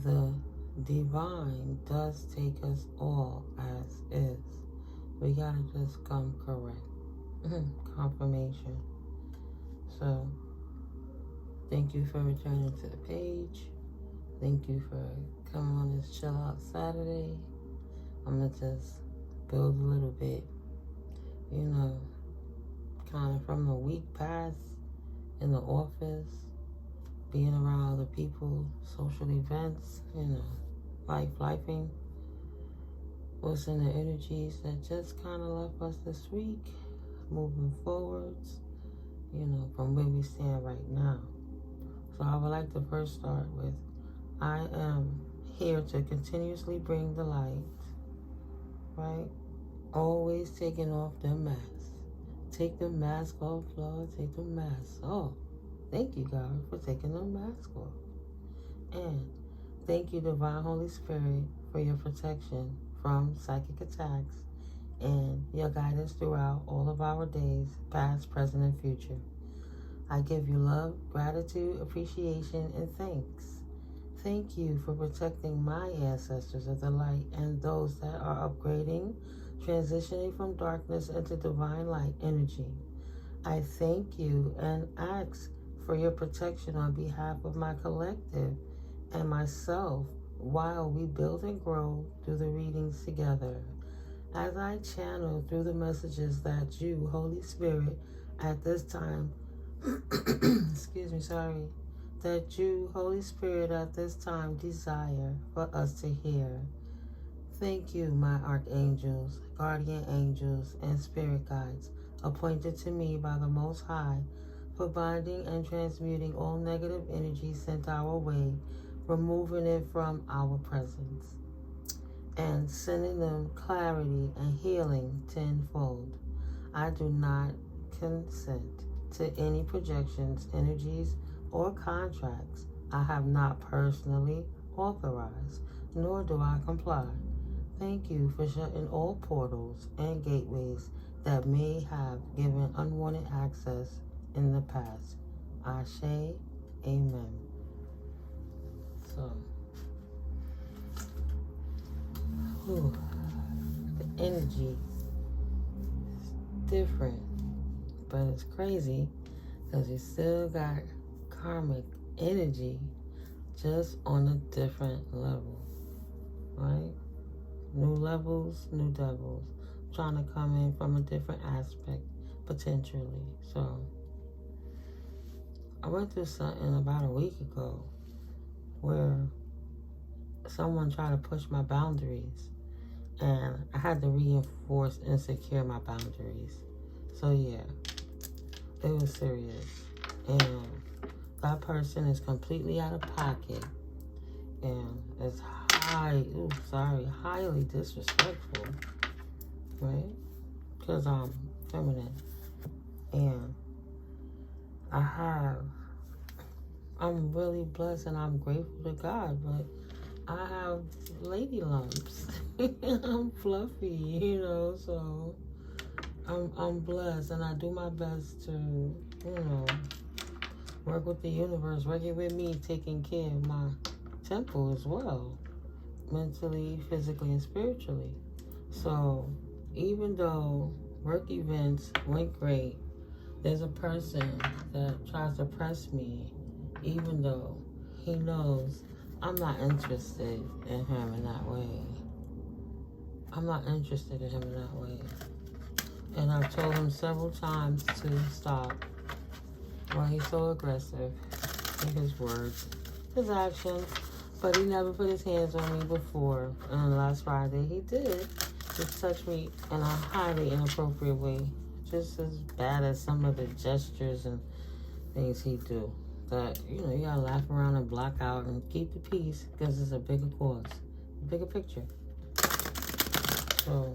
the divine does take us all as is. We gotta just come correct. Confirmation. So, thank you for returning to the page. Thank you for coming on this chill out Saturday. I'm gonna just build a little bit, kind of from the week past in the office, being around other people, social events, lifing. What's in the energies that just kind of left us this week, moving forwards, from where we stand right now. So I would like to first start with, I am here to continuously bring the light, right? Always taking off the mask. Take the mask off, Lord, take the mask off. Thank you, God, for taking the mask off. And thank you, Divine Holy Spirit, for your protection from psychic attacks and your guidance throughout all of our days, past, present, and future. I give you love, gratitude, appreciation, and thanks. Thank you for protecting my ancestors of the light and those that are upgrading, transitioning from darkness into divine light energy. I thank you and ask for your protection on behalf of my collective and myself while we build and grow through the readings together. As I channel through the messages that you, Holy Spirit, at this time, that you, Holy Spirit, at this time desire for us to hear. Thank you, my archangels, guardian angels, and spirit guides appointed to me by the Most High for binding and transmuting all negative energy sent our way, removing it from our presence, and sending them clarity and healing tenfold. I do not consent to any projections, energies, or contracts I have not personally authorized, nor do I comply. Thank you for shutting all portals and gateways that may have given unwanted access in the past. Ashe, amen. So, the energy is different, but it's crazy because you still got karmic energy, just on a different level, right? New levels, new devils, trying to come in from a different aspect, potentially. So, I went through something about a week ago where someone tried to push my boundaries, and I had to reinforce and secure my boundaries. So yeah, it was serious. And that person is completely out of pocket and is highly disrespectful, right? Because I'm feminine. And I'm really blessed and I'm grateful to God, but I have lady lumps. I'm fluffy, so I'm blessed, and I do my best to, work with the universe, working with me, taking care of my temple as well, mentally, physically, and spiritually. So even though work events went great, there's a person that tries to press me, even though he knows I'm not interested in him in that way. I'm not interested in him in that way. And I've told him several times to stop. Well, he's so aggressive in his words, his actions, but he never put his hands on me before. And last Friday he did just touch me in a highly inappropriate way, just as bad as some of the gestures and things he do. That, you gotta laugh around and block out and keep the peace because it's a bigger cause, a bigger picture. So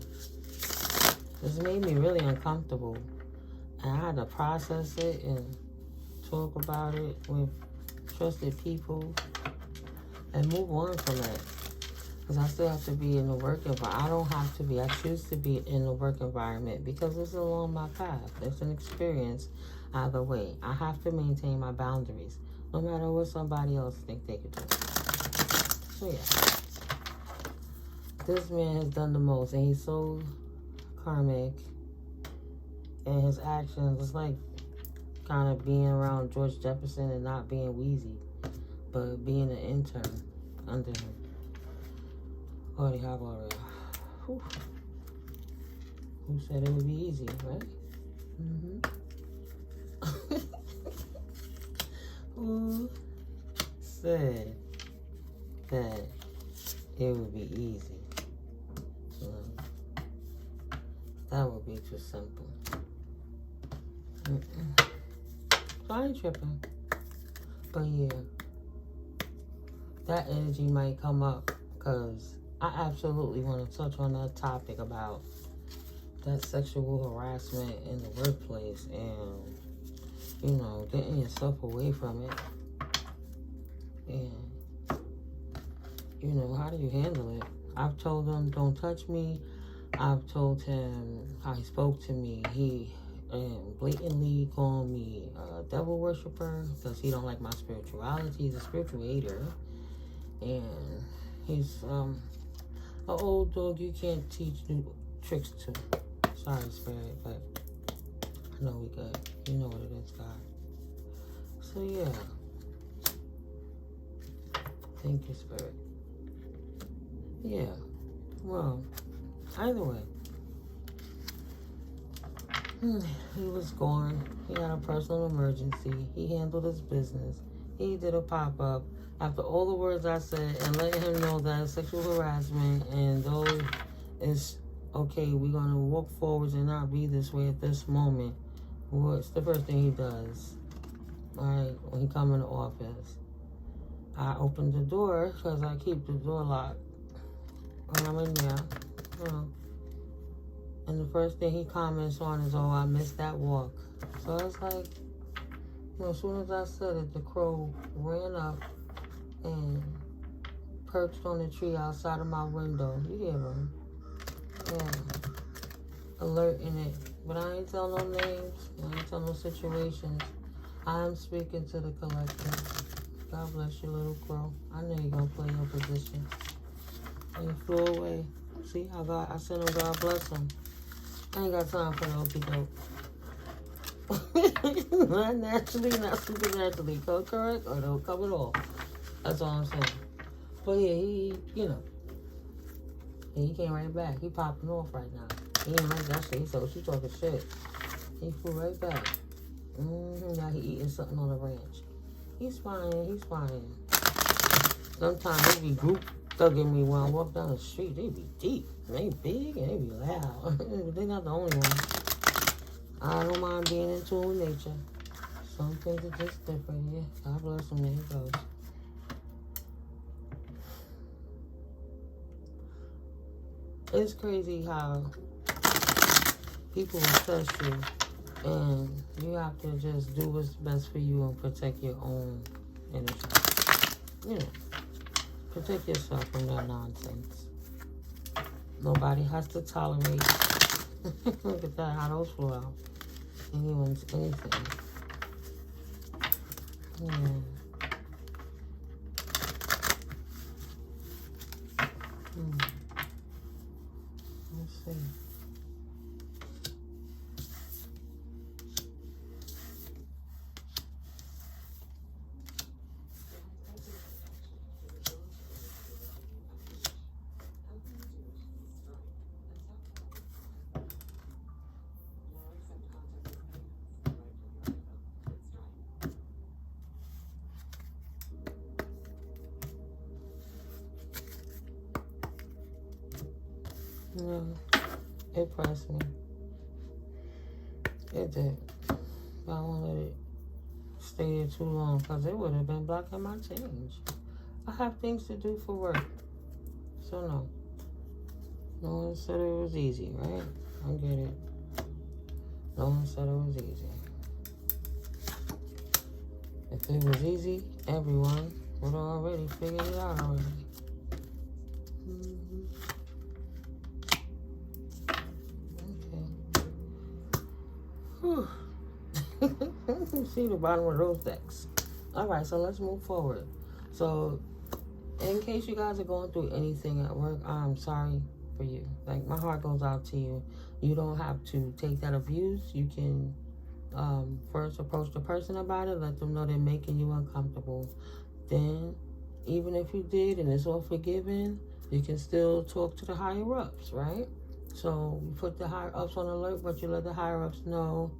this made me really uncomfortable, and I had to process it and talk about it with trusted people and move on from it. Because I still have to be in the work environment. I don't have to be. I choose to be in the work environment because it's along my path. It's an experience either way. I have to maintain my boundaries, no matter what somebody else think they could do. So yeah, this man has done the most, and he's so karmic, and his actions is like kind of being around George Jefferson and not being Wheezy, but being an intern under him. Already have already. Whew. Who said it would be easy, right? Who said that it would be easy? That would be too simple. So I ain't tripping. But yeah, that energy might come up because I absolutely want to touch on that topic about that sexual harassment in the workplace and, you know, getting yourself away from it. And, you know, how do you handle it? I've told him, don't touch me. I've told him how he spoke to me. He blatantly called me a devil worshiper because he don't like my spirituality. He's a spiritual hater. And he's an old dog you can't teach new tricks to. Sorry, Spirit, but I know we good. You know what it is, God. So, yeah. Thank you, Spirit. Yeah. Well, either way. He was gone. He had a personal emergency. He handled his business. He did a pop-up. After all the words I said and letting him know that it's sexual harassment and though it's okay, we're going to walk forwards and not be this way at this moment. What's the first thing he does? Alright, when he come in the office. I open the door because I keep the door locked when I'm in there. You know. And the first thing he comments on is, oh, I missed that walk. So it's like, you know, as soon as I said it, the crow ran up and perched on the tree outside of my window. You hear him? Yeah. Alerting it. But I ain't tell no names. I ain't tell no situations. I'm speaking to the collective. God bless you, little crow. I know you're going to play your position. And he flew away. See how I sent him, God bless him. I ain't got time for the okey doke. Not naturally, not supernaturally. Come correct or don't come at all. That's all I'm saying. But yeah, he, you know. And he came right back. He popping off right now. He ain't like that shit. He said, she talking shit. He flew right back. Now he eating something on the ranch. He's fine. He's fine. Sometimes they be group thugging me when I walk down the street. They be deep. They big and they be loud. They're not the only ones. I don't mind being in tune with nature. Some things are just different. Yeah, God bless them. There he goes. It's crazy how people will trust you and you have to just do what's best for you and protect your own energy. You know, protect yourself from that nonsense. Nobody has to tolerate. Look at that, how those flew out. Anyone's anything. Yeah. Let's see. Yeah, it pressed me. It did. But I won't let it stay there too long because it would have been blocking my change. I have things to do for work. So no. No one said it was easy, right? I get it. No one said it was easy. If it was easy, everyone would have already figured it out already. See the bottom of those decks. All right, so let's move forward. So in case you guys are going through anything at work, I'm sorry for you. Like, my heart goes out to you. You don't have to take that abuse. You can first approach the person about it, let them know they're making you uncomfortable. Then, even if you did and it's all forgiven, you can still talk to the higher ups, right? So you put the higher ups on alert, but you let the higher ups know,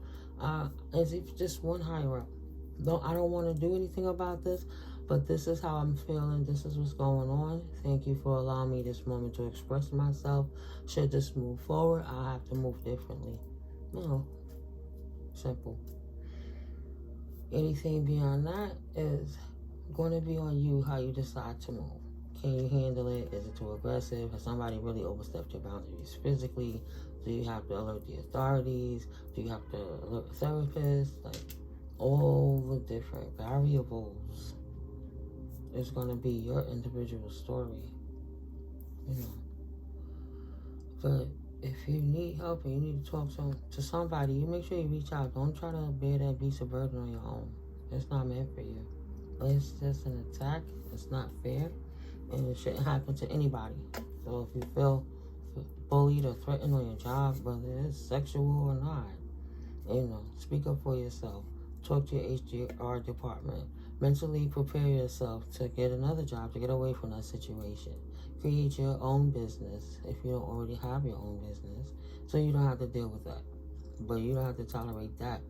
as if just one higher up. I don't want to do anything about this, but this is how I'm feeling. This is what's going on. Thank you for allowing me this moment to express myself. Should this move forward, I'll have to move differently. You know, simple. Anything beyond that is going to be on you how you decide to move. Can you handle it? Is it too aggressive? Has somebody really overstepped your boundaries physically? Do you have to alert the authorities? Do you have to alert a therapist? Like, all the different variables is going to be your individual story, you know. But if you need help and you need to talk to somebody, you make sure you reach out. Don't try to bear that beast of burden on your own. It's not meant for you. It's just an attack. It's not fair, and it shouldn't happen to anybody. So if you feel bullied or threatened on your job, whether it's sexual or not, you know, speak up for yourself. Talk to your HR department. Mentally prepare yourself to get another job, to get away from that situation. Create your own business if you don't already have your own business, so you don't have to deal with that. But you don't have to tolerate that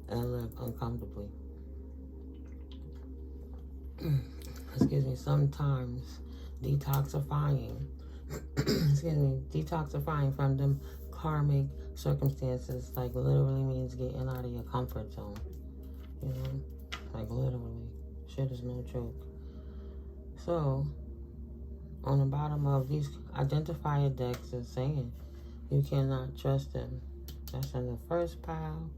and live uncomfortably. Excuse me. Sometimes detoxifying from them karmic circumstances, like, literally means getting out of your comfort zone. You know, like, literally. Shit is no joke. So, on the bottom of these identifier decks is saying you cannot trust them. That's in the first pile.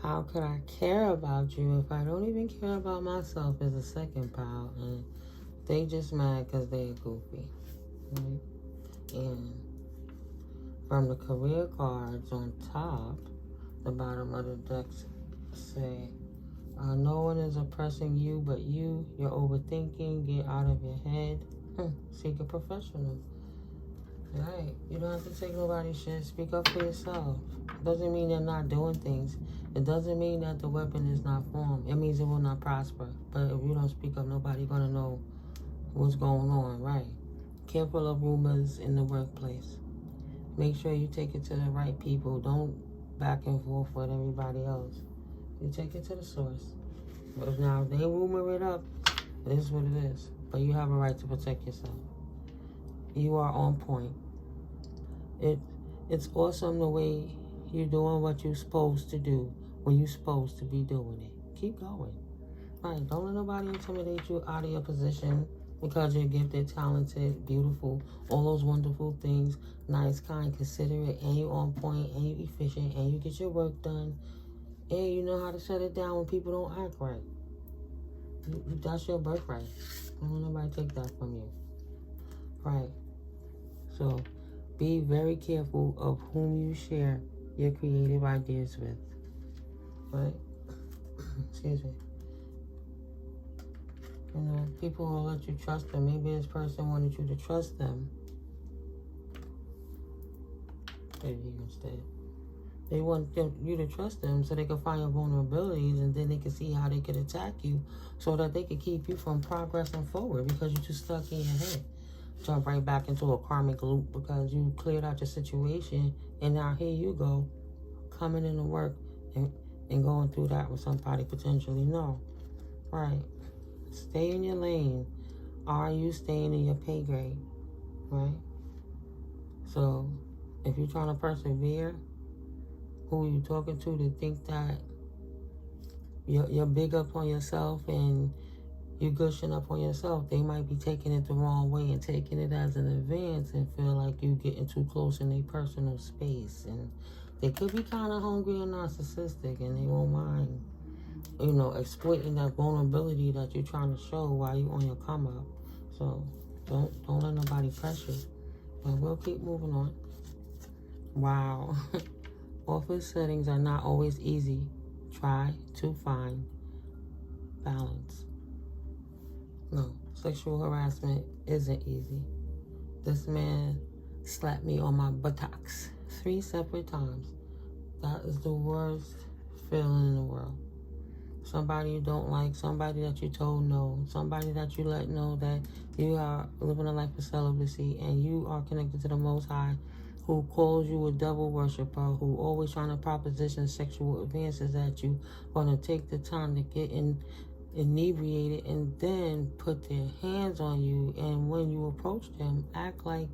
How could I care about you if I don't even care about myself is the second pile. And they just mad because they're goofy. Right? And from the career cards on top, the bottom of the decks say, no one is oppressing you but you. You're overthinking. Get out of your head. Seek a professional. Right. You don't have to take nobody's shit. Speak up for yourself. Doesn't mean they're not doing things. It doesn't mean that the weapon is not formed. It means it will not prosper. But if you don't speak up, nobody's going to know what's going on. Right. Careful of rumors in the workplace. Make sure you take it to the right people. Don't back and forth with everybody else. You take it to the source. But if now they rumor it up, it is what it is. But you have a right to protect yourself. You are on point. It's awesome the way you're doing what you're supposed to do when you're supposed to be doing it. Keep going. Right, don't let nobody intimidate you out of your position because you're gifted, talented, beautiful, all those wonderful things, nice, kind, considerate, and you're on point, and you're efficient, and you get your work done, and you know how to shut it down when people don't act right. That's your birthright. Don't let nobody take that from you. Right. So, be very careful of whom you share your creative ideas with. Right? Excuse me. You know, people will let you trust them. Maybe this person wanted you to trust them. Maybe you can stay. They want you to trust them so they can find your vulnerabilities, and then they can see how they can attack you so that they can keep you from progressing forward because you're just stuck in your head. Jump right back into a karmic loop because you cleared out your situation, and now here you go, coming into work and going through that with somebody potentially. No. Right. Stay in your lane. Are you staying in your pay grade? Right? So, if you're trying to persevere, who you talking to think that you're big up on yourself and you're gushing up on yourself, they might be taking it the wrong way and taking it as an advance and feel like you getting too close in their personal space. And they could be kind of hungry and narcissistic, and they won't mind, you know, exploiting that vulnerability that you're trying to show while you're on your come up. So don't let nobody pressure you. But we'll keep moving on. Wow. Office settings are not always easy. Try to find balance. No, it's sexual harassment isn't easy. This man slapped me on my buttocks 3 separate times. That is the worst feeling in the world. Somebody you don't like, somebody that you told no, somebody that you let know that you are living a life of celibacy and you are connected to the Most High, who calls you a devil worshiper, who always trying to proposition sexual advances at you, going to take the time to get inebriated and then put their hands on you, and when you approach them, act like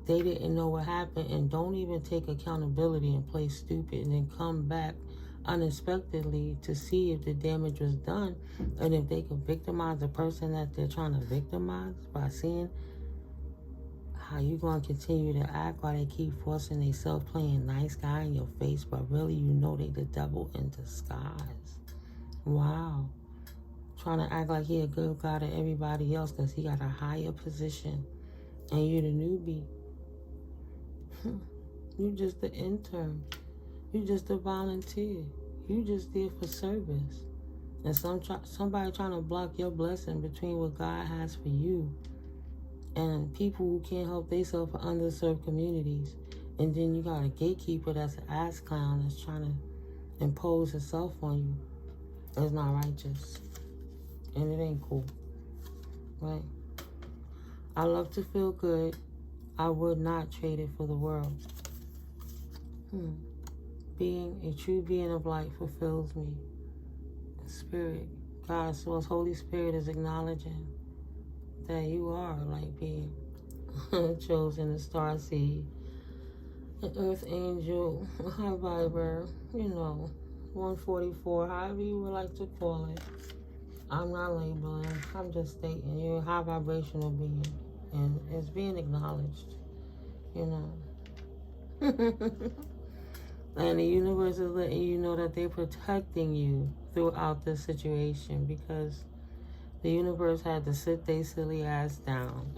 they didn't know what happened and don't even take accountability and play stupid, and then come back unexpectedly to see if the damage was done and if they could victimize the person that they're trying to victimize by seeing how you going to continue to act while they keep forcing themselves playing nice guy in your face, but really you know they the devil in disguise. Wow. Trying to act like he a good guy to everybody else because he got a higher position and you the newbie. You just the intern. You just a volunteer. You just there for service. And somebody trying to block your blessing between what God has for you and people who can't help themselves for underserved communities. And then you got a gatekeeper that's an ass clown that's trying to impose herself on you. It's not righteous. And it ain't cool. Right? I love to feel good. I would not trade it for the world. Being a true being of light fulfills me. Spirit, God's source, Holy Spirit is acknowledging that you are a light being, chosen, a star seed, an earth angel, a high viber, 144, however you would like to call it. I'm not labeling, I'm just stating you're a high vibrational being, and it's being acknowledged, And the universe is letting you know that they're protecting you throughout this situation, because the universe had to sit their silly ass down.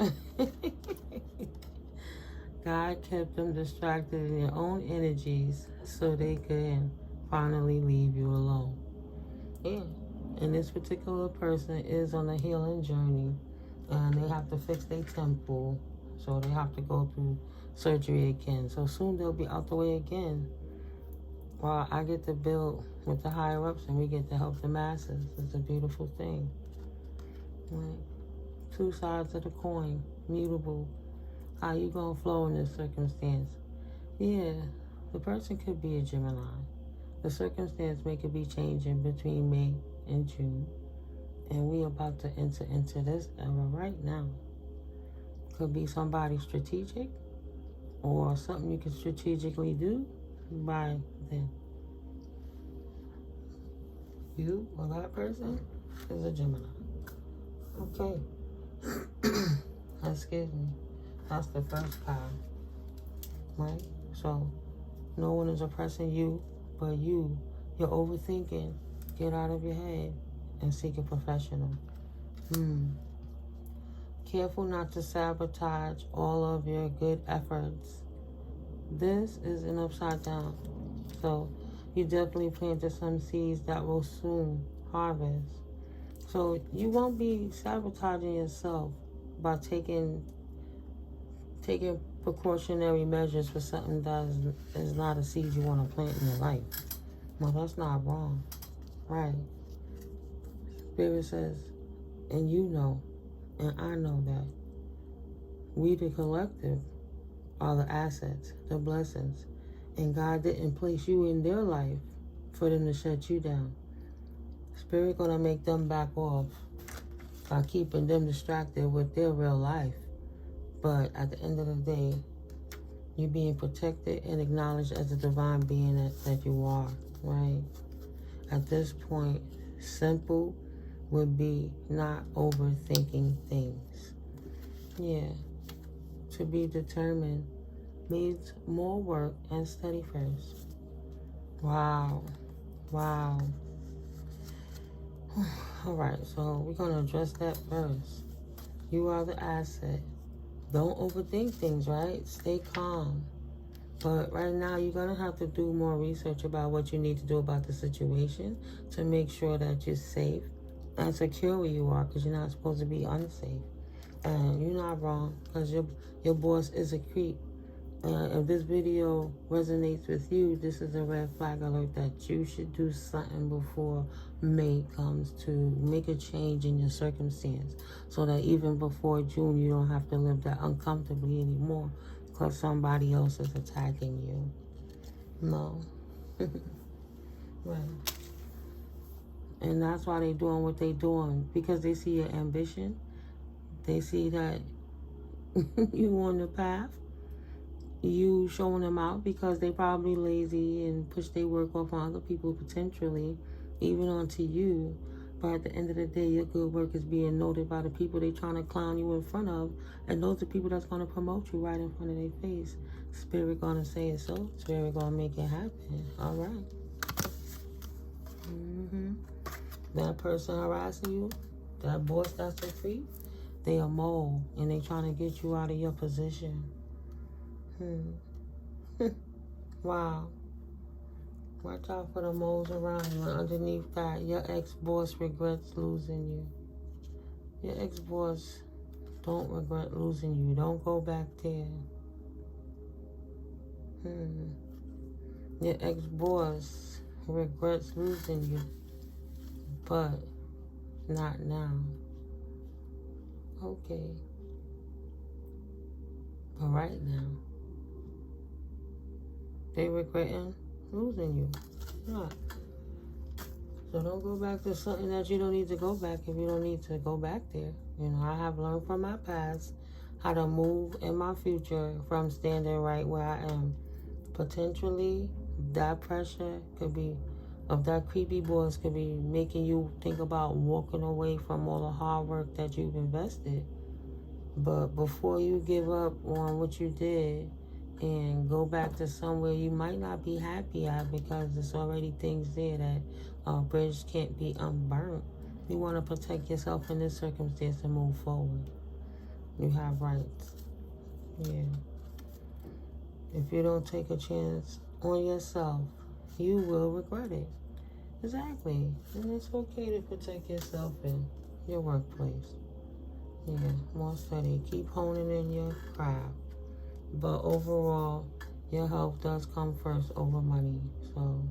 God kept them distracted in their own energies so they could finally leave you alone. Yeah. And this particular person is on a healing journey, and they have to fix their temple, so they have to go through surgery again. So soon they'll be out the way again. Well, I get to build with the higher-ups, and we get to help the masses. It's a beautiful thing. Right? Two sides of the coin, mutable. How you gonna flow in this circumstance? Yeah, the person could be a Gemini. The circumstance may could be changing between May and June. And we about to enter into this era right now. Could be somebody strategic, or something you can strategically do by then. You or that person is a Gemini. Okay. Excuse me. That's the first card. Right? So, no one is oppressing you but you. You're overthinking. Get out of your head and seek a professional. Careful not to sabotage all of your good efforts. This is an upside down. So you definitely planted some seeds that will soon harvest. So you won't be sabotaging yourself by taking precautionary measures for something that is not a seed you want to plant in your life. Well, that's not wrong. Right. Spirit says, and you know, and I know that we, the collective, are the assets, the blessings, and God didn't place you in their life for them to shut you down. Spirit gonna make them back off by keeping them distracted with their real life. But at the end of the day, you being protected and acknowledged as the divine being that you are, right? At this point, simple would be not overthinking things. Yeah. To be determined needs more work and study first. Wow. Wow. All right, so we're going to address that first. You are the asset. Don't overthink things, right? Stay calm. But right now, you're going to have to do more research about what you need to do about the situation to make sure that you're safe and secure where you are, because you're not supposed to be unsafe. And you're not wrong, because your boss is a creep. If this video resonates with you, this is a red flag alert that you should do something before May comes to make a change in your circumstance, so that even before June, you don't have to live that uncomfortably anymore because somebody else is attacking you. No. Right. And that's why they're doing what they're doing, because they see your ambition. They see that you on the path. You showing them out because they probably lazy and push their work off on other people, potentially, even onto you. But at the end of the day, your good work is being noted by the people they trying to clown you in front of. And those are people that's going to promote you right in front of their face. Spirit going to say it so. Spirit going to make it happen. All right. That person harassing you, that boss that's a creep, they a mole. And they trying to get you out of your position. Wow. Watch out for the moles around you. And underneath that, your ex-boss regrets losing you. Your ex-boss don't regret losing you. Don't go back there. Your ex-boss regrets losing you, but not now. Okay. But right now, they regretting losing you. Not. So don't go back to something that you don't need to go back if you don't need to go back there. You know, I have learned from my past how to move in my future from standing right where I am. Potentially, that pressure could be, of that creepy boss could be making you think about walking away from all the hard work that you've invested. But before you give up on what you did and go back to somewhere you might not be happy at, because there's already things there that a bridge can't be unburnt. You want to protect yourself in this circumstance and move forward. You have rights. Yeah. If you don't take a chance on yourself, you will regret it. Exactly. And it's okay to protect yourself in your workplace. Yeah, more study. Keep honing in your craft. But overall, your health does come first over money. So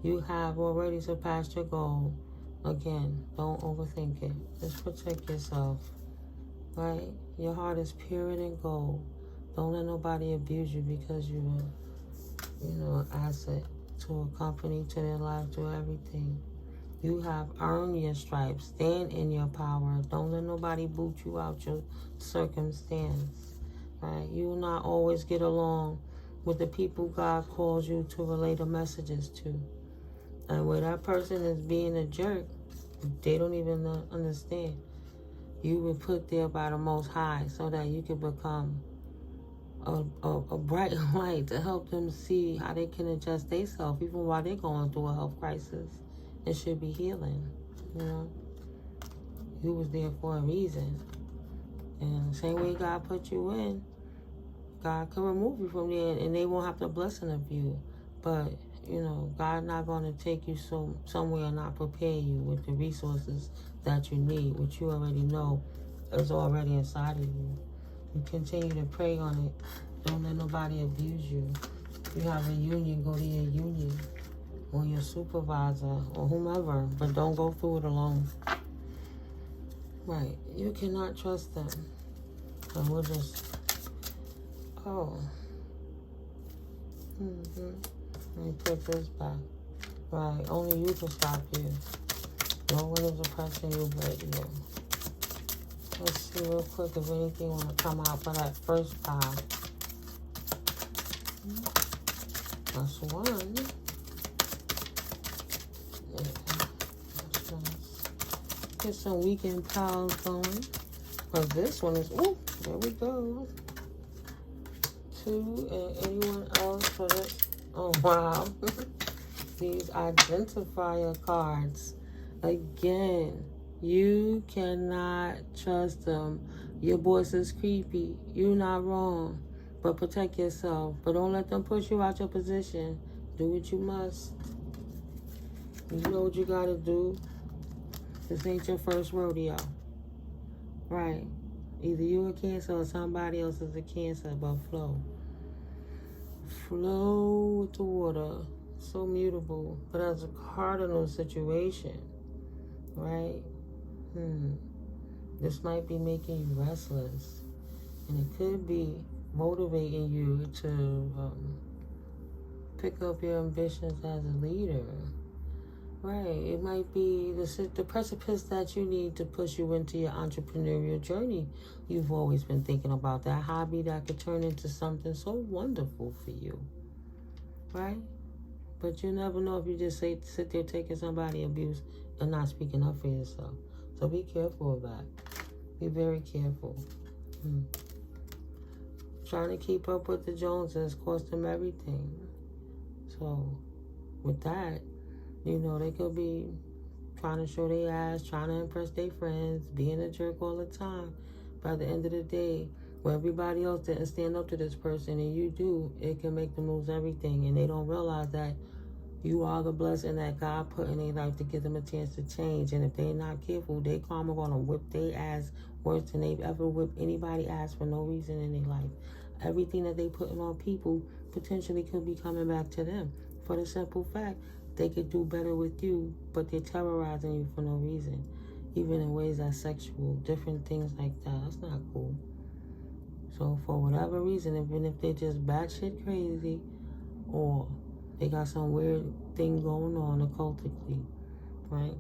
you have already surpassed your goal. Again, don't overthink it. Just protect yourself. Right? Your heart is pure and gold. Don't let nobody abuse you because you're, an asset to a company, to their life, to everything. You have earned your stripes. Stand in your power. Don't let nobody boot you out your circumstance. Right? You will not always get along with the people God calls you to relay the messages to. And where that person is being a jerk, they don't even understand. You were put there by the Most High so that you can become a bright light to help them see how they can adjust themselves even while they're going through a health crisis. It should be healing, You was there for a reason. And the same way God put you in, God can remove you from there and they won't have the blessing of you. But, God not going to take you somewhere and not prepare you with the resources that you need, which you already know is already inside of you. You continue to pray on it. Don't let nobody abuse you. If you have a union, go to your union or your supervisor or whomever, but don't go through it alone. Right. You cannot trust them. And we'll just... Let me put this back. Right. Only you can stop you. No one is oppressing you but you. Let's see real quick if anything want to come out for that first pile. That's one. Yeah, that's nice. Get some weekend piles going. But this one is, there we go. 2, and anyone else for this? Oh, wow. These identifier cards. Again. You cannot trust them. Your boss is creepy. You're not wrong. But protect yourself. But don't let them push you out your position. Do what you must. You know what you gotta do. This ain't your first rodeo. Right. Either you're a Cancer or somebody else is a Cancer, but flow. Flow with the water. So mutable. But as a cardinal situation, right? This might be making you restless. And it could be motivating you to pick up your ambitions as a leader. Right. It might be the precipice that you need to push you into your entrepreneurial journey. You've always been thinking about that hobby that could turn into something so wonderful for you. Right? But you never know if you just sit there taking somebody abuse and not speaking up for yourself. So be careful of that. Be very careful. Trying to keep up with the Joneses cost them everything. So with that, you know, they could be trying to show their ass, trying to impress their friends, being a jerk all the time. By the end of the day, where everybody else didn't stand up to this person and you do, it can make them lose everything. And they don't realize that you are the blessing that God put in their life to give them a chance to change. And if they're not careful, their karma going to whip their ass worse than they've ever whipped anybody ass for no reason in their life. Everything that they putting on people potentially could be coming back to them. For the simple fact, they could do better with you, but they're terrorizing you for no reason. Even in ways that's sexual, different things like that. That's not cool. So for whatever reason, even if they're just batshit crazy or they got some weird thing going on occultically, right?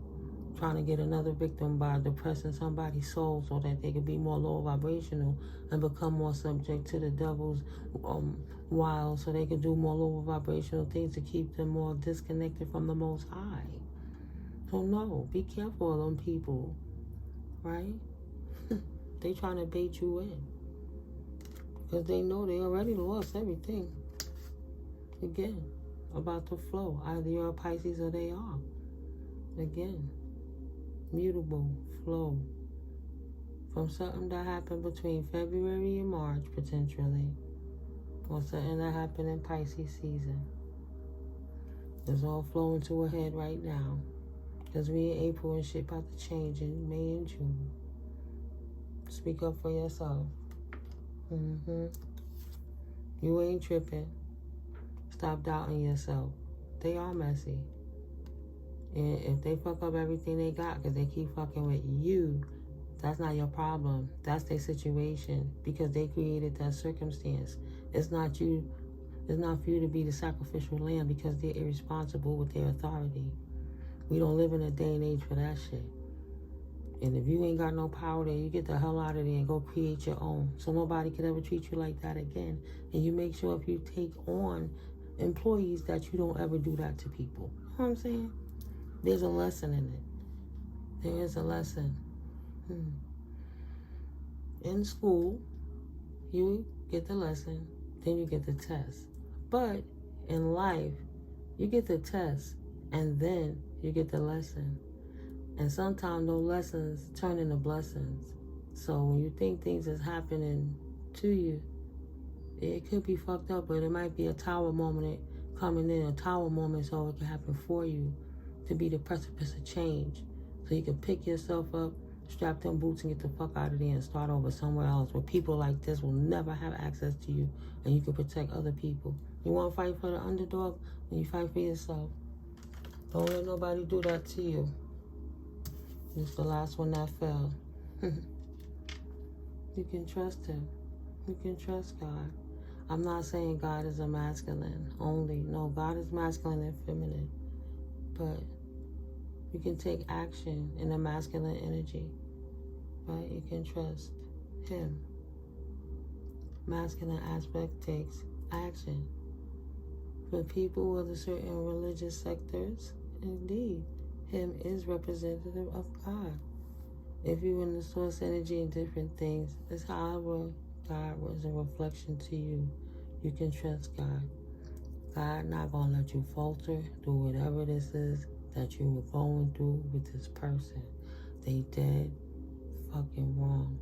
Trying to get another victim by depressing somebody's soul so that they could be more low vibrational and become more subject to the devil's wiles, so they could do more low vibrational things to keep them more disconnected from the Most High. So no, be careful of them people, right? They trying to bait you in because they know they already lost everything. Again, about the flow. Either you're a Pisces or they are. Again, mutable flow from something that happened between February and March, potentially, or something that happened in Pisces season. It's all flowing to a head right now because we in April and shit about to change in May and June. Speak up for yourself. You ain't tripping. Stop doubting yourself. They are messy. And if they fuck up everything they got because they keep fucking with you, that's not your problem. That's their situation because they created that circumstance. It's not you. It's not for you to be the sacrificial lamb because they're irresponsible with their authority. We don't live in a day and age for that shit. And if you ain't got no power there, you get the hell out of there and go create your own. So nobody can ever treat you like that again. And you make sure if you take on employees that you don't ever do that to people. You know what I'm saying? There's a lesson in it. There is a lesson. In school, you get the lesson, then you get the test. But in life, you get the test, and then you get the lesson. And sometimes those lessons turn into blessings. So when you think things is happening to you, it could be fucked up, but it might be a tower moment coming in, a tower moment so it can happen for you to be the precipice of change. So you can pick yourself up, strap them boots and get the fuck out of there and start over somewhere else where people like this will never have access to you and you can protect other people. You want to fight for the underdog? Then you fight for yourself. Don't let nobody do that to you. It's the last one that fell. You can trust him. You can trust God. I'm not saying God is a masculine only. No, God is masculine and feminine. But you can take action in the masculine energy. Right? You can trust him. Masculine aspect takes action. For people with a certain religious sectors, indeed, him is representative of God. If you're in the source energy and different things, it's however God was a reflection to you. You can trust God. God not going to let you falter through whatever this is that you were going through with this person. They dead fucking wrong.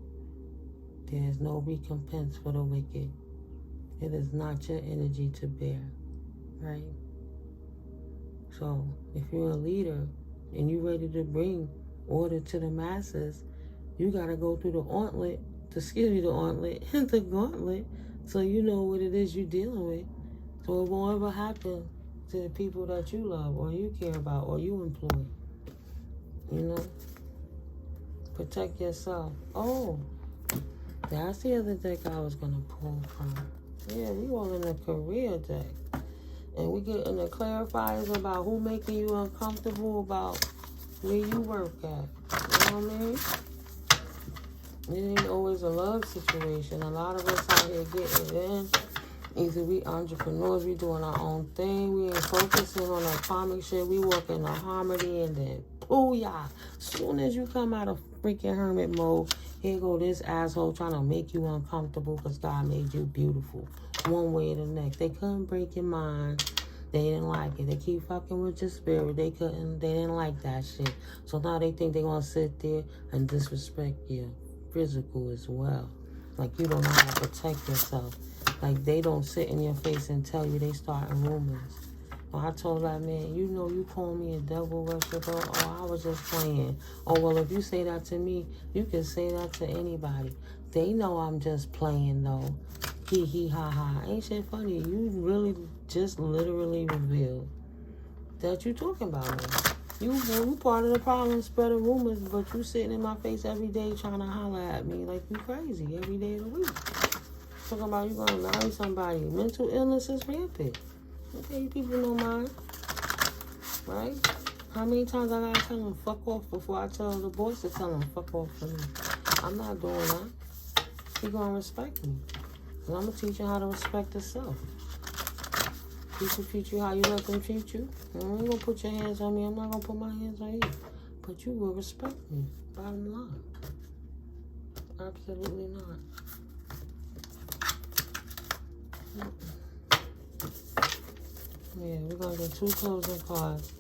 There's no recompense for the wicked. It is not your energy to bear, right? So if you're a leader and you're ready to bring order to the masses, you got to go through the gauntlet the gauntlet, so you know what it is you're dealing with. So it won't ever happen to the people that you love or you care about or you employ. You know? Protect yourself. Oh, that's the other deck I was going to pull from. Yeah, we all in the career deck. And we get in the clarifiers about who making you uncomfortable about where you work at. You know what I mean? It ain't always a love situation. A lot of us out here getting it in. Either we entrepreneurs, we doing our own thing. We ain't focusing on that karmic shit. We work in a harmony and then booyah. Soon as you come out of freaking hermit mode, here go this asshole trying to make you uncomfortable because God made you beautiful. One way or the next. They couldn't break your mind. They didn't like it. They keep fucking with your spirit. They didn't like that shit. So now they think they gonna sit there and disrespect your physical as well. Like you don't know how to protect yourself. Like they don't sit in your face and tell you they starting rumors. I told that man, you know you call me a devil worshiper. Oh, I was just playing. Oh, well, if you say that to me, you can say that to anybody. They know I'm just playing, though. Hee hee ha ha. Ain't shit funny. You really just literally revealed that you talking about me. You part of the problem spreading rumors, but you sitting in my face every day trying to holler at me like you crazy every day of the week. Talking about you gonna marry somebody. Mental illness is rampant. Okay, you people know mine. Right? How many times I gotta tell them fuck off before I tell the boys to tell them fuck off for me? I'm not doing that. He gonna respect me. And I'm gonna teach you how to respect yourself. People treat you how you let them treat you. You ain't gonna put your hands on me. I'm not gonna put my hands on you. But you will respect me. Bottom line. Absolutely not. Yeah, we're going to get 2 closing cards.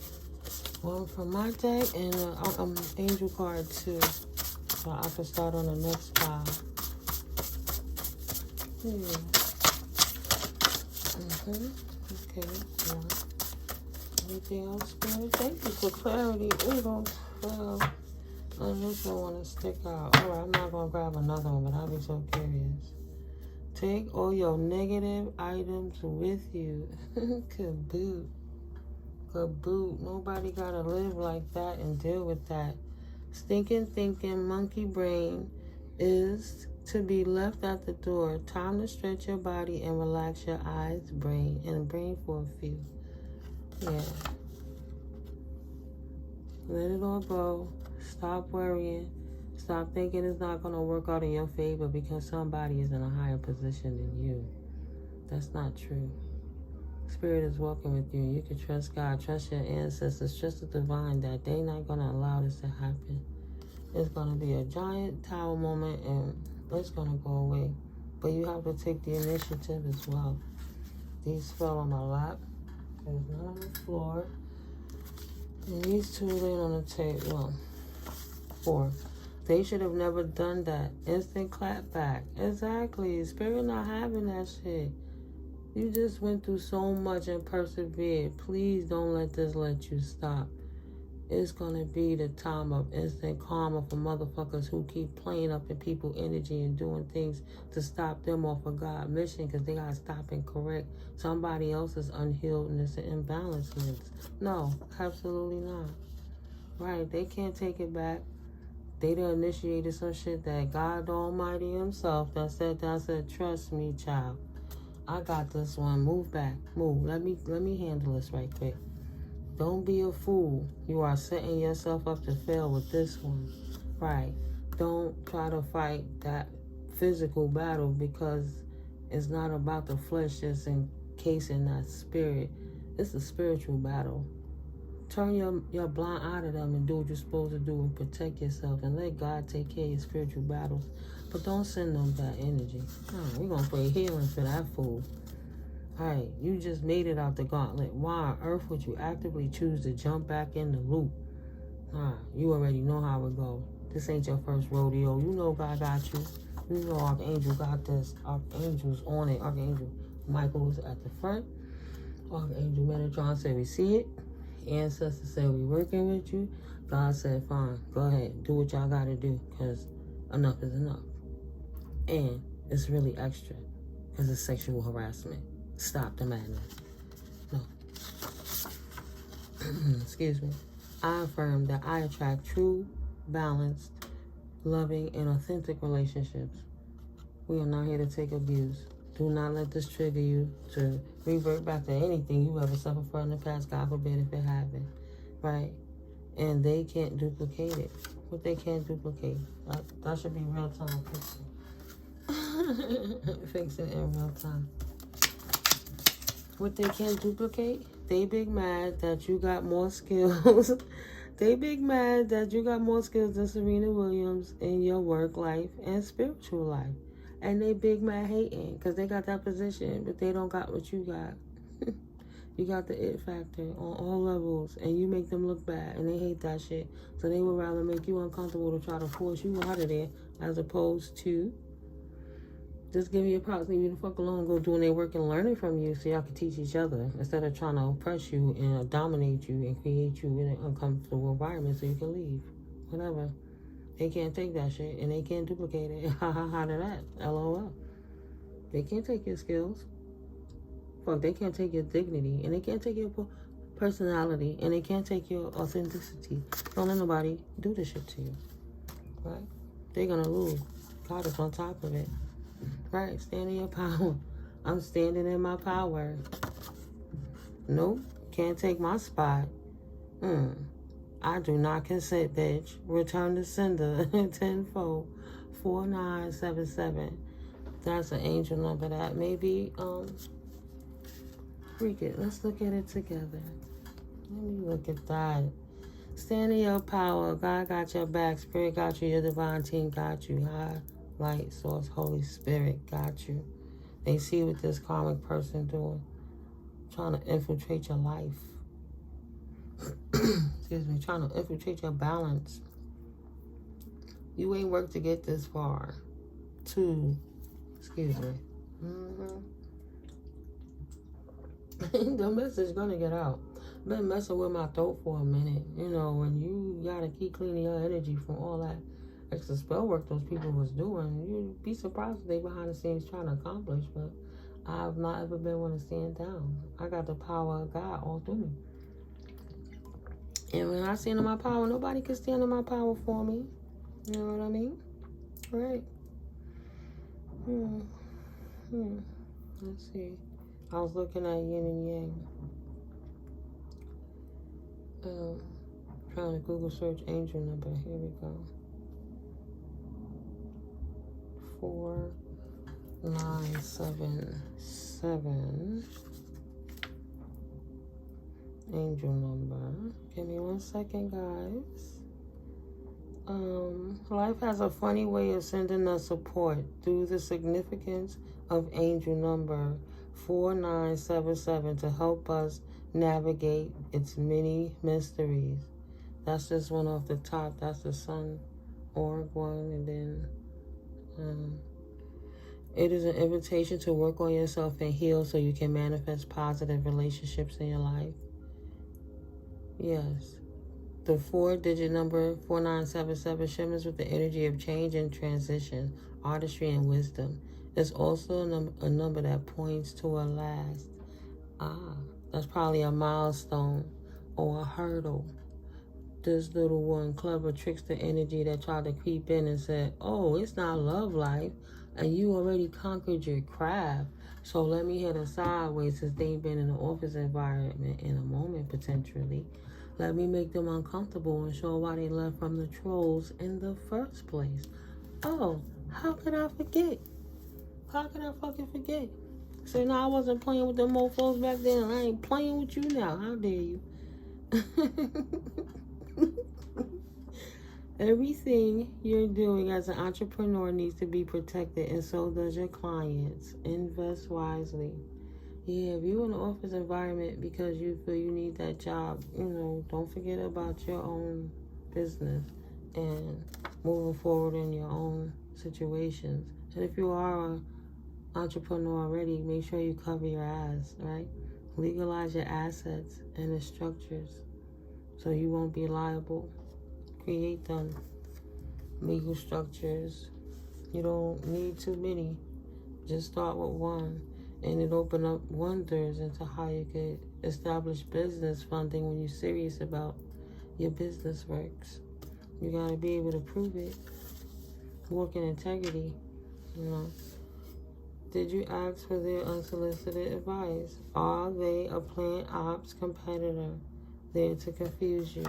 One from my deck and an angel card too. So I can start on the next pile. Yeah. Okay, one. Anything else, Spirit? Thank you for clarity. Ooh, well, this one want to stick out. Alright, I'm not going to grab another one, but I'll be so curious. Take all your negative items with you. Kaboot. Kaboot. Nobody gotta live like that and deal with that. Stinking thinking monkey brain is to be left at the door. Time to stretch your body and relax your eyes, brain, and brain for a few. Yeah. Let it all go. Stop worrying. Stop thinking it's not going to work out in your favor because somebody is in a higher position than you. That's not true. Spirit is walking with you. You can trust God, trust your ancestors, trust the divine that they're not going to allow this to happen. It's going to be a giant tower moment and it's going to go away. But you have to take the initiative as well. These fell on my lap. There's none on the floor. And these 2 laying on the table. Well, 4. They should have never done that. Instant clap back. Exactly. Spirit not having that shit. You just went through so much and persevered. Please don't let this let you stop. It's going to be the time of instant karma for motherfuckers who keep playing up in people's energy and doing things to stop them off of God's mission because they got to stop and correct somebody else's unhealedness and imbalancements. No, absolutely not. Right. They can't take it back. They done initiated some shit that God Almighty himself that said, trust me, child. I got this one. Move back. Move. Let me handle this right quick. Don't be a fool. You are setting yourself up to fail with this one. Right. Don't try to fight that physical battle because it's not about the flesh just encasing that spirit. It's a spiritual battle. Turn your blind eye to them and do what you're supposed to do and protect yourself and let God take care of your spiritual battles. But don't send them that energy. We're going to pray healing for that fool. All right, you just made it out the gauntlet. Why on earth would you actively choose to jump back in the loop? You already know how it go. This ain't your first rodeo. You know God got you. You know Archangel got this. Archangel's on it. Archangel Michael's at the front. Archangel Metatron said we see it. Ancestors said we working with you. God said fine, go ahead, do what y'all gotta do because enough is enough. And it's really extra because it's sexual harassment. Stop the madness. No. Excuse me. I affirm that I attract true, balanced, loving, and authentic relationships. We are not here to take abuse. Do not let this trigger you to revert back to anything you ever suffered from in the past, God forbid if it happened, right? And they can't duplicate it. What they can't duplicate, that should be real time fixing. Fix it in real time. What they can't duplicate, they big mad that you got more skills. They big mad that you got more skills than Serena Williams in your work life and spiritual life. And they big mad hating because they got that position, but they don't got what you got. You got the it factor on all levels, and you make them look bad, and they hate that shit. So they would rather make you uncomfortable to try to force you out of there, as opposed to just give you a props, leave you the fuck alone, go doing their work and learning from you so y'all can teach each other instead of trying to oppress you and dominate you and create you in an uncomfortable environment so you can leave. Whatever. They can't take that shit, and they can't duplicate it. Ha ha ha to that. LOL. They can't take your skills. Fuck, they can't take your dignity, and they can't take your personality, and they can't take your authenticity. Don't let nobody do this shit to you. Right? They're gonna lose. God is on top of it. Right? Stand in your power. I'm standing in my power. Nope. Can't take my spot. I do not consent, bitch. Return to sender. Tenfold. 4977. That's an angel number. That may be, freak it. Let's look at it together. Let me look at that. Stand in your power. God got your back. Spirit got you. Your divine team got you. High, light, source, Holy Spirit got you. They see what this karmic person doing. Trying to infiltrate your life. Excuse me. Trying to infiltrate your balance. You ain't worked to get this far. Excuse me. The message gonna get out. Been messing with my throat for a minute. You know, when you gotta keep cleaning your energy from all that extra spell work those people was doing, you'd be surprised what they behind the scenes trying to accomplish. But I've not ever been one to stand down. I got the power of God all through me. And when I stand in my power, nobody can stand in my power for me. You know what I mean? Right. Let's see. I was looking at yin and yang. Trying to Google search angel number. Here we go. 4977. Angel number. Give me 1 second, guys. Life has a funny way of sending us support through the significance of angel number 4977 to help us navigate its many mysteries. That's just one off the top. That's the sun org one. And then it is an invitation to work on yourself and heal so you can manifest positive relationships in your life. Yes. The 4-digit number 4977 shimmers with the energy of change and transition, artistry and wisdom. It's also a number that points to a last. That's probably a milestone or a hurdle. This little one clever trickster energy that tried to creep in and said, oh, it's not love life, and you already conquered your craft. So let me hit a sideways since they've been in the office environment in a moment potentially. Let me make them uncomfortable and show why they left from the trolls in the first place. Oh, how could I forget? How could I fucking forget? So now I wasn't playing with them mofos back then, and I ain't playing with you now. How dare you? Everything you're doing as an entrepreneur needs to be protected, and so does your clients. Invest wisely. Yeah, if you're in an office environment because you feel you need that job, don't forget about your own business and moving forward in your own situations. And if you are an entrepreneur already, make sure you cover your ass, right? Legalize your assets and the structures so you won't be liable. Create them. Legal structures, You don't need too many. Just start with one. And it open up wonders into how you could establish business funding when you're serious about your business works. You got to be able to prove it. Work in integrity, you know. Did you ask for their unsolicited advice? Are they a planned ops competitor there to confuse you?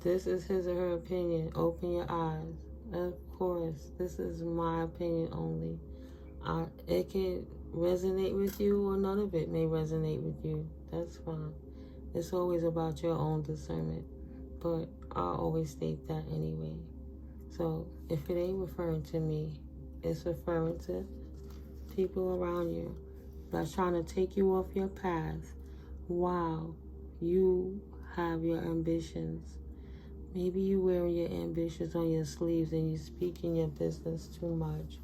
This is his or her opinion. Open your eyes. Of course, this is my opinion only. It can resonate with you, or none of it may resonate with you. That's fine. It's always about your own discernment. But I always state that anyway. So if it ain't referring to me, it's referring to people around you that's trying to take you off your path while you have your ambitions. Maybe you wearing your ambitions on your sleeves and you speak in your business too much.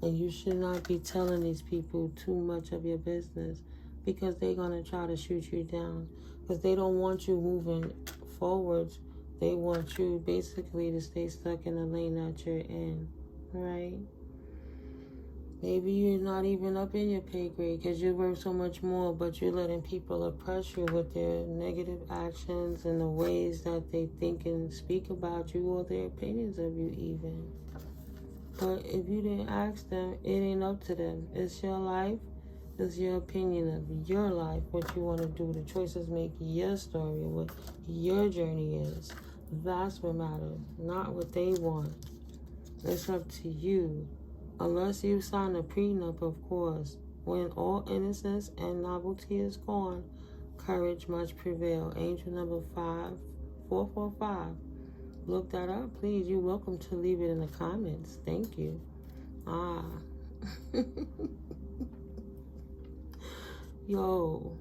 And you should not be telling these people too much of your business, because they're going to try to shoot you down. Because they don't want you moving forwards. They want you basically to stay stuck in the lane that you're in, right? Maybe you're not even up in your pay grade because you're worth so much more, but you're letting people oppress you with their negative actions and the ways that they think and speak about you, or their opinions of you even. But if you didn't ask them, it ain't up to them. It's your life. It's your opinion of your life, what you want to do. The choices make your story, what your journey is. That's what matters, not what they want. It's up to you. Unless you sign a prenup, of course. When all innocence and novelty is gone, courage must prevail. Angel number 5445. Look that up, please. You're welcome to leave it in the comments. Thank you. Yo.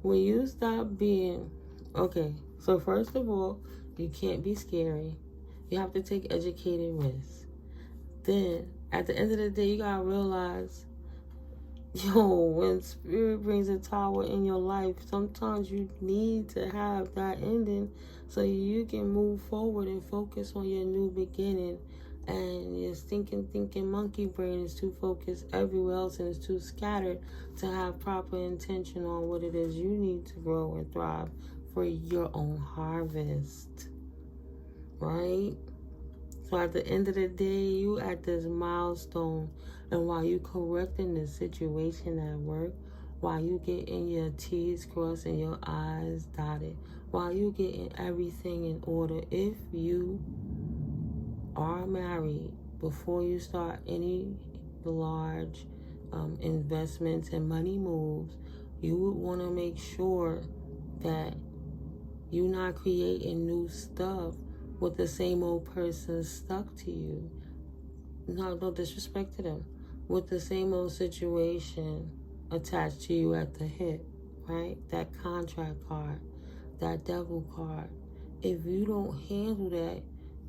When you stop being... Okay, so first of all, you can't be scary. You have to take educated risks. Then, at the end of the day, you gotta realize, when spirit brings a tower in your life, sometimes you need to have that ending so you can move forward and focus on your new beginning. And your thinking monkey brain is too focused everywhere else and is too scattered to have proper intention on what it is you need to grow and thrive for your own harvest, right? So at the end of the day, you at this milestone, and while you correcting the situation at work, while you getting your T's crossed and your I's dotted, while you getting everything in order, if you are married, before you start any large investments and money moves, you would want to make sure that you're not creating new stuff with the same old person stuck to you. No disrespect to them. With the same old situation attached to you at the hip, right? That contract card, that devil card. If you don't handle that,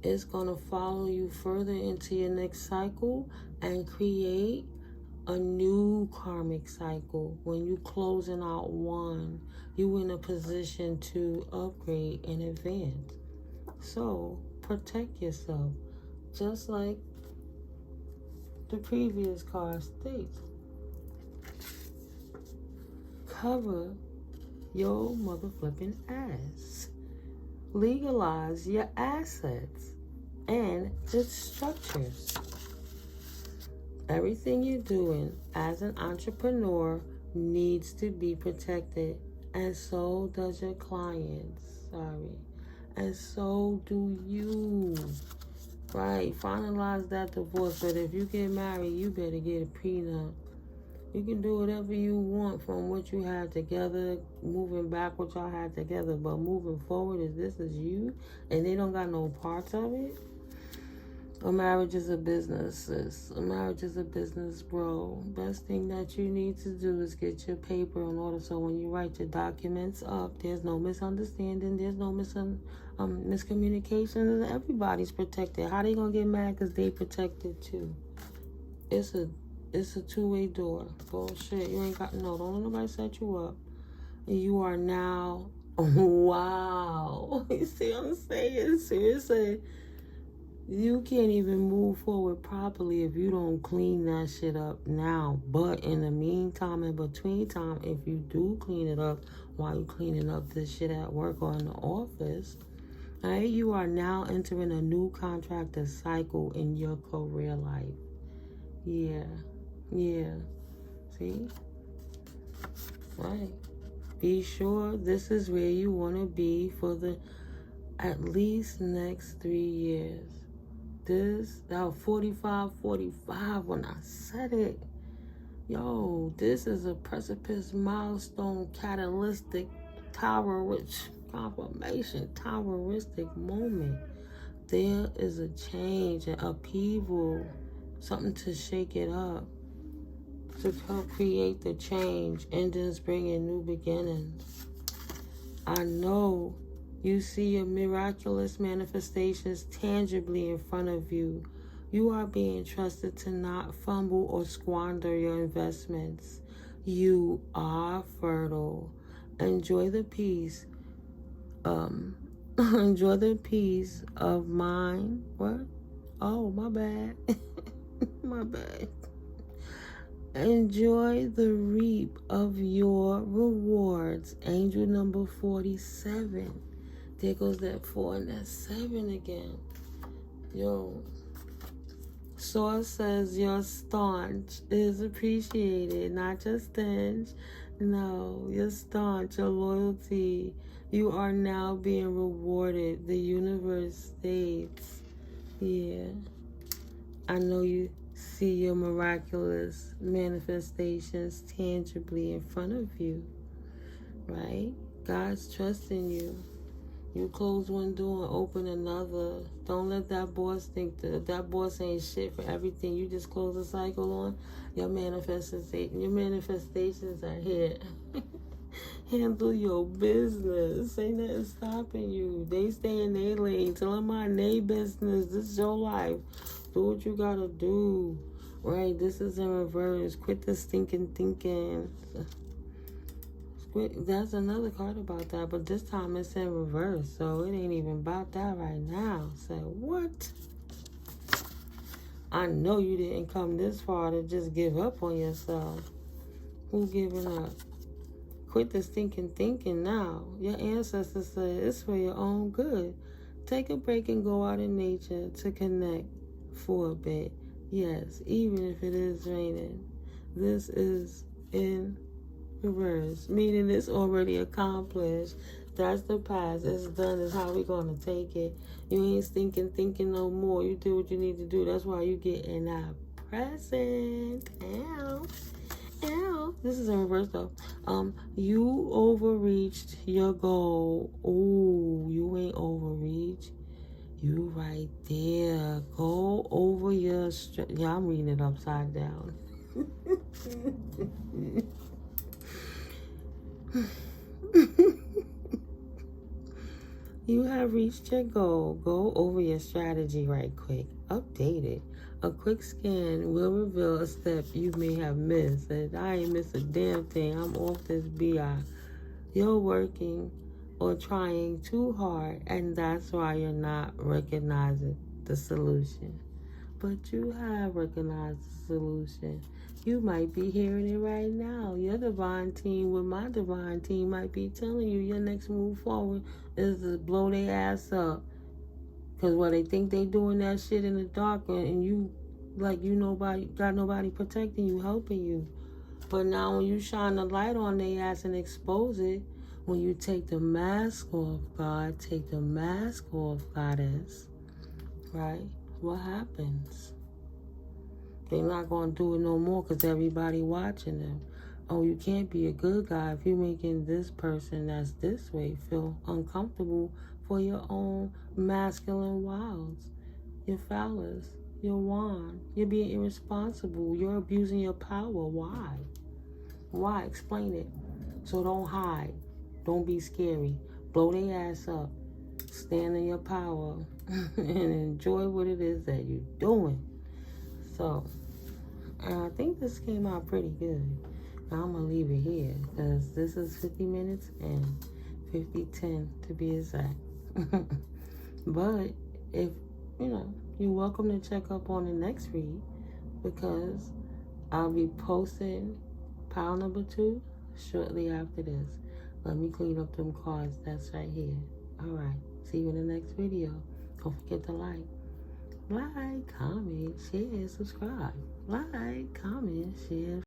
it's going to follow you further into your next cycle and create a new karmic cycle. When you closing out one, you in a position to upgrade and advance. So protect yourself, just like the previous card states. Cover your mother flipping ass. Legalize your assets and its structures. Everything you're doing as an entrepreneur needs to be protected, and so does your clients. And so do you. Right, finalize that divorce. But if you get married, you better get a prenup. You can do whatever you want from what you had together, moving back what y'all had together, but moving forward, this is you, and they don't got no parts of it. A marriage is a business, sis. A marriage is a business, bro. Best thing that you need to do is get your paper in order, so when you write your documents up, there's no misunderstanding, there's no miscommunication, and everybody's protected. How they gonna get mad because they protected too? It's a two-way door. Bullshit. You ain't got don't let nobody set you up. You are now, wow. You see what I'm saying? Seriously. You can't even move forward properly if you don't clean that shit up now. But in the meantime, in between time, if you do clean it up while you're cleaning up this shit at work or in the office, right, you are now entering a new contractor cycle in your career life. Yeah. See? Right. Be sure this is where you want to be for the at least next 3 years. This, that was 45 when I said it. Yo, this is a precipice, milestone, catalytic, terroristic moment. There is a change, an upheaval, something to shake it up, to help create the change, endings bringing new beginnings. I know you see your miraculous manifestations tangibly in front of you. You are being trusted to not fumble or squander your investments. You are fertile. Enjoy the peace. Enjoy the peace of mind. What? Oh, my bad. My bad. Enjoy the reap of your rewards. Angel number 47. There goes that 4 and that 7 again. Yo. Source says your staunch is appreciated, not just stingy. No, your staunch, your loyalty. You are now being rewarded. The universe states, yeah. I know you see your miraculous manifestations tangibly in front of you, right? God's trusting you. You close one door and open another. Don't let that boss think that boss ain't shit for everything. You just close the cycle on. Your manifestations are here. Handle your business. Ain't nothing stopping you. They stay in their lane. Tell them mind their business. This is your life. Do what you gotta do. Right? This is in reverse. Quit the stinking thinking. That's another card about that, but this time it's in reverse, so it ain't even about that right now. So what? I know you didn't come this far to just give up on yourself. Who giving up? Quit the stinking thinking now. Your ancestors said it's for your own good. Take a break and go out in nature to connect for a bit. Yes, even if it is raining. This is in reverse, meaning it's already accomplished. That's the past. It's done. It's how we're going to take it. You ain't thinking no more. You do what you need to do. That's why you get in that present. Ow. This is in reverse though. You overreached your goal. Ooh, you ain't overreached. You right there. Go over your yeah, I'm reading it upside down. You have reached your goal. Go over your strategy right quick. Update it. A quick scan will reveal a step you may have missed. And I ain't missed a damn thing. I'm off this BI. You're working or trying too hard, and that's why you're not recognizing the solution. But you have recognized the solution. You might be hearing it right now. Your divine team with my divine team might be telling you your next move forward is to blow their ass up. Because they think they doing that shit in the dark, and you, like, you got nobody protecting you, helping you. But now when you shine the light on their ass and expose it, when you take the mask off, God, take the mask off, Goddess, right? What happens? They're not going to do it no more because everybody watching them. Oh, you can't be a good guy if you're making this person that's this way feel uncomfortable for your own masculine wilds. Your phallus, your wand. You're being irresponsible. You're abusing your power. Why? Why? Explain it. So don't hide. Don't be scary. Blow their ass up. Stand in your power and enjoy what it is that you're doing. So, I think this came out pretty good. Now I'm going to leave it here because this is 50 minutes and 50:10 to be exact. But if you're welcome to check up on the next read, because I'll be posting pile number 2 shortly after this. Let me clean up them cards that's right here. Alright, see you in the next video. Don't forget to like, comment, share, subscribe. Like, comment, share.